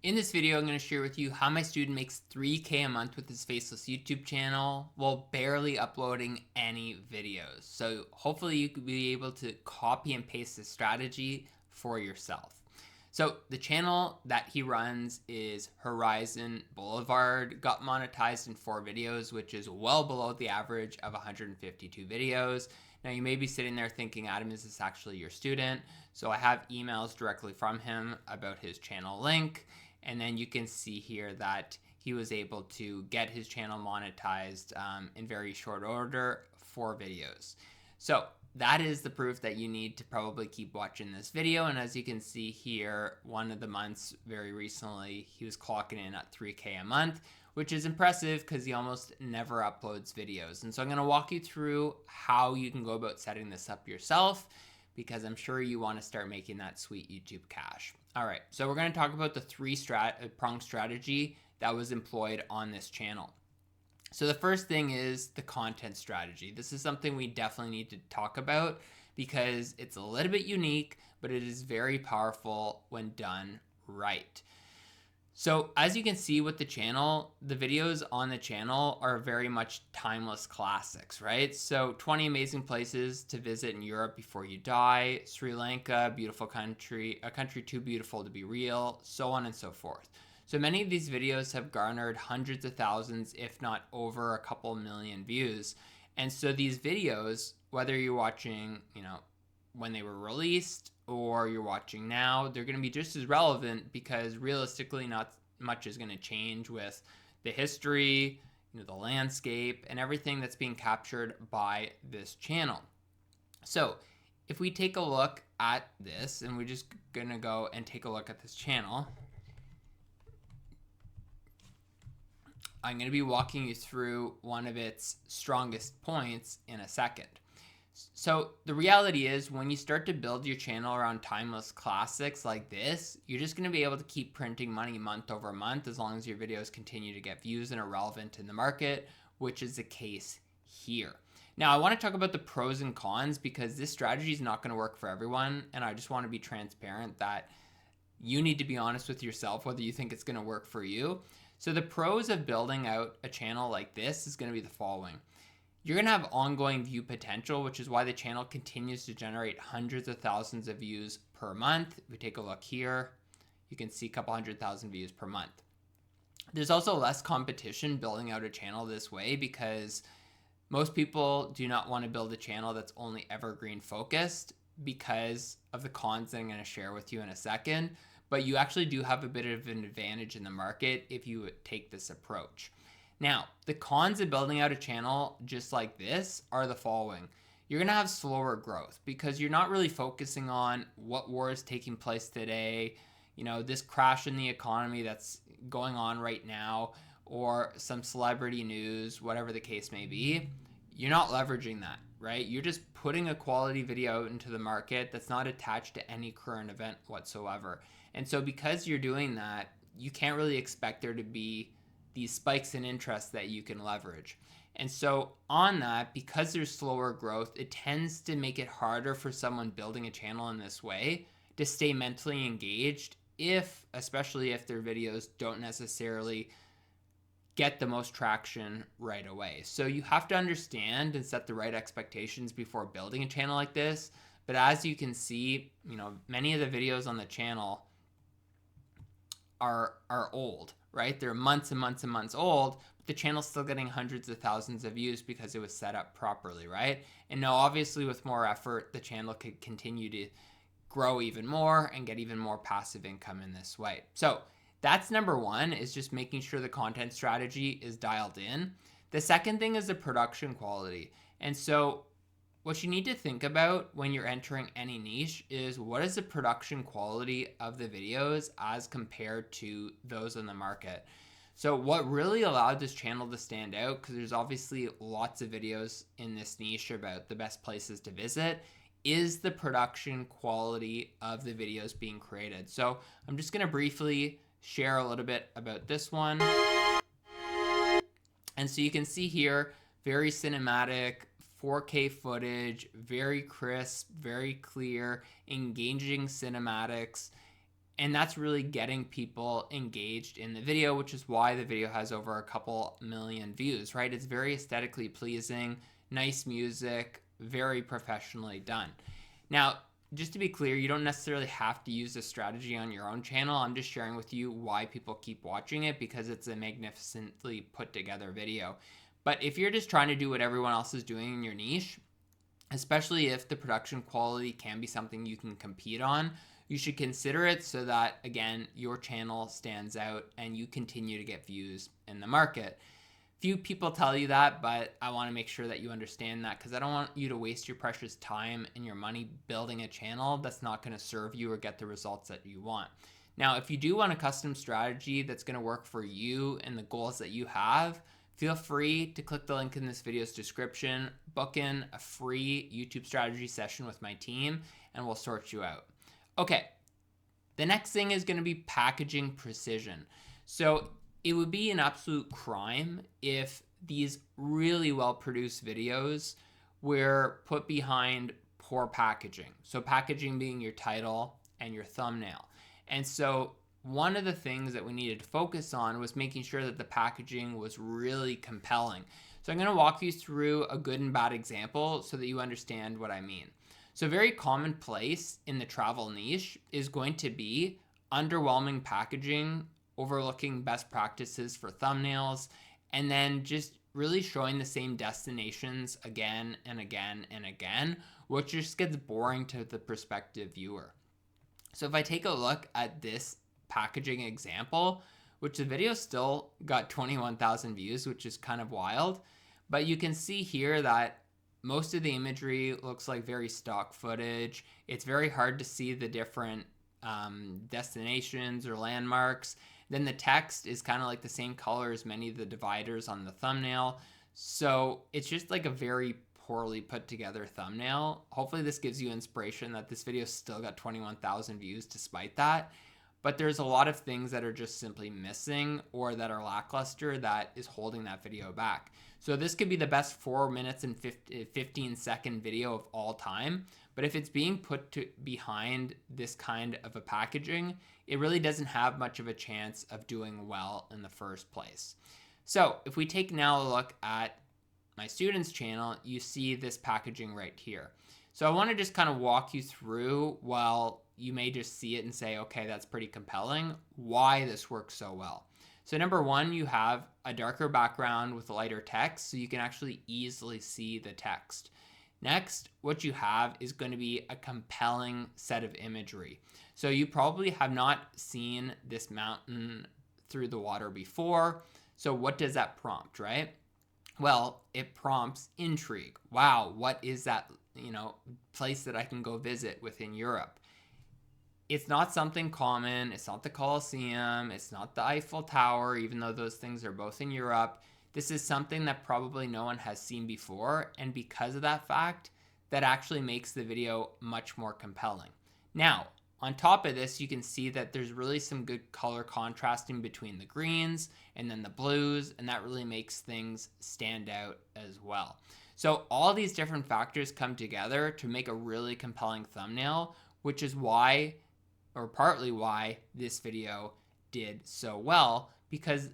In this video, I'm going to share with you how my student makes $3K a month with his Faceless YouTube channel while barely uploading any videos. So hopefully you could be able to copy and paste this strategy for yourself. So the channel that he runs is Horizon Boulevard, got monetized in 4 videos, which is well below the average of 152 videos. Now you may be sitting there thinking, Adam, is this actually your student? So I have emails directly from him about his channel link. And then you can see here that he was able to get his channel monetized in very short order, 4 videos. So that is the proof that you need to probably keep watching this video. And as you can see here, one of the months very recently, he was clocking in at 3K a month, which is impressive because he almost never uploads videos. And so I'm going to walk you through how you can go about setting this up yourself, because I'm sure you want to start making that sweet YouTube cash. All right, so we're going to talk about the 3-pronged strategy that was employed on this channel. So the first thing is the content strategy. This is something we definitely need to talk about because it's a little bit unique, but it is very powerful when done right. So as you can see with the channel, the videos on the channel are very much timeless classics, right? So 20 amazing places to visit in Europe before you die, Sri Lanka, beautiful country, a country too beautiful to be real, so on and so forth. So many of these videos have garnered hundreds of thousands, if not over a couple million views. And so these videos, whether you're watching, when they were released or you're watching now, they're going to be just as relevant because realistically not much is going to change with the history, the landscape, and everything that's being captured by this channel. So if we take a look at this, and we're just going to go and take a look at this channel, I'm going to be walking you through one of its strongest points in a second. So the reality is when you start to build your channel around timeless classics like this, you're just going to be able to keep printing money month over month as long as your videos continue to get views and are relevant in the market, which is the case here. Now I want to talk about the pros and cons because this strategy is not going to work for everyone, and I just want to be transparent that you need to be honest with yourself whether you think it's going to work for you. So the pros of building out a channel like this is going to be the following. You're going to have ongoing view potential, which is why the channel continues to generate hundreds of thousands of views per month. If we take a look here, you can see a couple 100,000 views per month. There's also less competition building out a channel this way because most people do not want to build a channel that's only evergreen focused because of the cons that I'm going to share with you in a second. But you actually do have a bit of an advantage in the market if you take this approach. Now, the cons of building out a channel just like this are the following. You're going to have slower growth because you're not really focusing on what war is taking place today, this crash in the economy that's going on right now, or some celebrity news, whatever the case may be. You're not leveraging that, right? You're just putting a quality video into the market that's not attached to any current event whatsoever. And so because you're doing that, you can't really expect there to be these spikes in interest that you can leverage. And so on that, because there's slower growth, it tends to make it harder for someone building a channel in this way to stay mentally engaged, especially if their videos don't necessarily get the most traction right away. So you have to understand and set the right expectations before building a channel like this. But as you can see, many of the videos on the channel are old, right? They're months and months and months old, but the channel's still getting hundreds of thousands of views because it was set up properly, right? And now obviously with more effort, the channel could continue to grow even more and get even more passive income in this way. So that's number one, is just making sure the content strategy is dialed in. The second thing is the production quality. And so what you need to think about when you're entering any niche is what is the production quality of the videos as compared to those on the market. So what really allowed this channel to stand out, because there's obviously lots of videos in this niche about the best places to visit, is the production quality of the videos being created. So I'm just going to briefly share a little bit about this one. And so you can see here, very cinematic, 4K footage, very crisp, very clear, engaging cinematics. And that's really getting people engaged in the video, which is why the video has over a couple million views, right? It's very aesthetically pleasing, nice music, very professionally done. Now, just to be clear, you don't necessarily have to use this strategy on your own channel. I'm just sharing with you why people keep watching it, because it's a magnificently put together video. But if you're just trying to do what everyone else is doing in your niche, especially if the production quality can be something you can compete on, you should consider it so that, again, your channel stands out and you continue to get views in the market. Few people tell you that, but I want to make sure that you understand that, because I don't want you to waste your precious time and your money building a channel that's not going to serve you or get the results that you want. Now, if you do want a custom strategy that's going to work for you and the goals that you have, feel free to click the link in this video's description, book in a free YouTube strategy session with my team, and we'll sort you out. Okay, the next thing is going to be packaging precision. So it would be an absolute crime if these really well-produced videos were put behind poor packaging. So packaging being your title and your thumbnail. And so one of the things that we needed to focus on was making sure that the packaging was really compelling. So I'm going to walk you through a good and bad example so that you understand what I mean. So a very commonplace in the travel niche is going to be underwhelming packaging, overlooking best practices for thumbnails, and then just really showing the same destinations again and again and again, which just gets boring to the prospective viewer. So if I take a look at this packaging example, which the video still got 21,000 views, which is kind of wild, but you can see here that most of the imagery looks like very stock footage. It's very hard to see the different destinations or landmarks. Then the text is kind of like the same color as many of the dividers on the thumbnail. So it's just like a very poorly put together thumbnail. Hopefully this gives you inspiration that this video still got 21,000 views despite that. But there's a lot of things that are just simply missing or that are lackluster that is holding that video back. So this could be the best 4 minutes and 15-second video of all time. But if it's being put behind this kind of a packaging, it really doesn't have much of a chance of doing well in the first place. So if we take now a look at my students' channel, you see this packaging right here. So I want to just kind of walk you through, while you may just see it and say, okay, that's pretty compelling, why this works so well. So number one, you have a darker background with lighter text, so you can actually easily see the text. Next, what you have is going to be a compelling set of imagery. So you probably have not seen this mountain through the water before. So what does that prompt, right? Well, it prompts intrigue. Wow, what is that, place that I can go visit within Europe? It's not something common. It's not the Colosseum. It's not the Eiffel Tower, even though those things are both in Europe. This is something that probably no one has seen before. And because of that fact, that actually makes the video much more compelling. Now, on top of this, you can see that there's really some good color contrasting between the greens and then the blues, and that really makes things stand out as well. So all these different factors come together to make a really compelling thumbnail, which is why, or partly why, this video did so well, because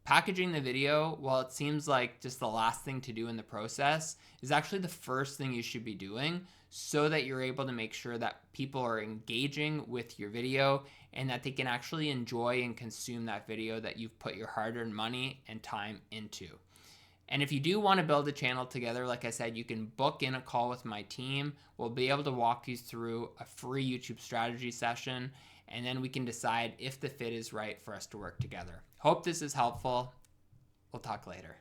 packaging the video, while it seems like just the last thing to do in the process, is actually the first thing you should be doing, so that you're able to make sure that people are engaging with your video and that they can actually enjoy and consume that video that you've put your hard-earned money and time into. And if you do want to build a channel together, like I said, you can book in a call with my team. We'll be able to walk you through a free YouTube strategy session, and then we can decide if the fit is right for us to work together. Hope this is helpful. We'll talk later.